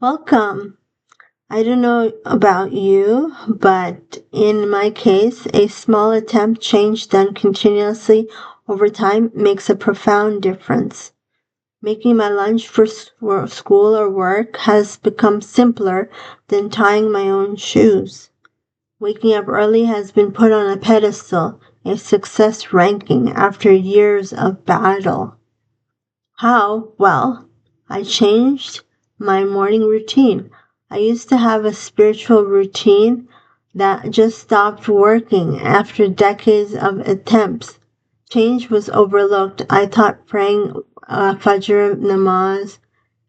Welcome. I don't know about you, but in my case, a small attempt change done continuously over time makes a profound difference. Making my lunch for school or work has become simpler than tying my own shoes. Waking up early has been put on a pedestal, a success ranking after years of battle. How? Well, I changed my morning routine. I used to have a spiritual routine that just stopped working after decades of attempts. Change was overlooked. I thought praying Fajr namaz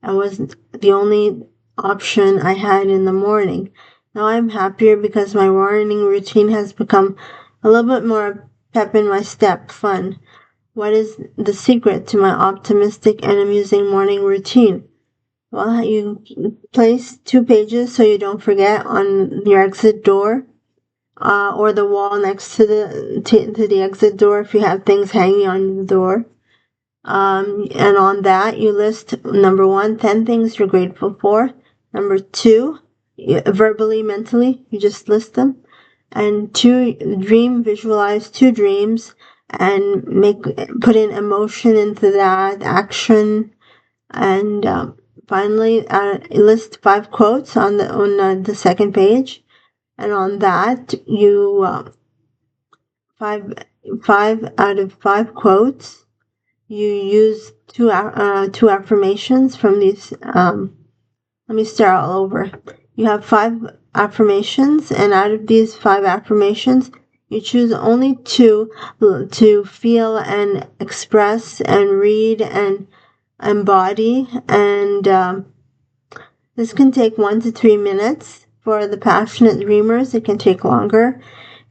was the only option I had in the morning. Now I'm happier because my morning routine has become a little bit more pep in my step, fun. What is the secret to my optimistic and amusing morning routine? Well, you place 2 pages so you don't forget on your exit door, or the wall next to the exit door if you have things hanging on the door. And on that, you list number 1, 10 things you're grateful for. Number 2, verbally, mentally, you just list them. And 2, visualize 2 dreams and put in emotion into that action. And finally, list 5 quotes on the second page. And on that, you five out of 5 quotes. You use two affirmations from these. Let me start all over. You have 5 affirmations, and out of these 5 affirmations, you choose only 2 to feel and express and read and embody. And this can take 1 to 3 minutes. For the passionate dreamers, it can take longer.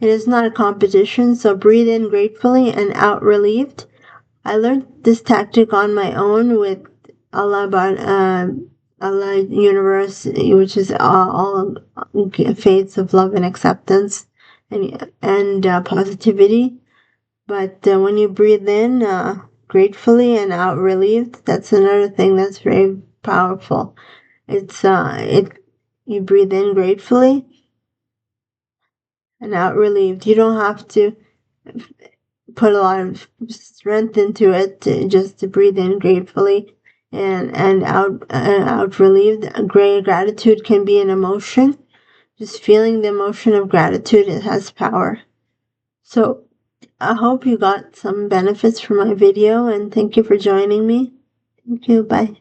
It is not a competition, so breathe in gratefully and out relieved. I learned this tactic on my own with Allah Universe, which is all faiths of love and acceptance and positivity. But when you breathe in gratefully and out relieved, that's another thing that's very powerful. You breathe in gratefully and out relieved. You don't have to put a lot of strength into it just to breathe in gratefully and out relieved. Great gratitude can be an emotion. Just feeling the emotion of gratitude, it has power. So I hope you got some benefits from my video, and thank you for joining me. Thank you. Bye.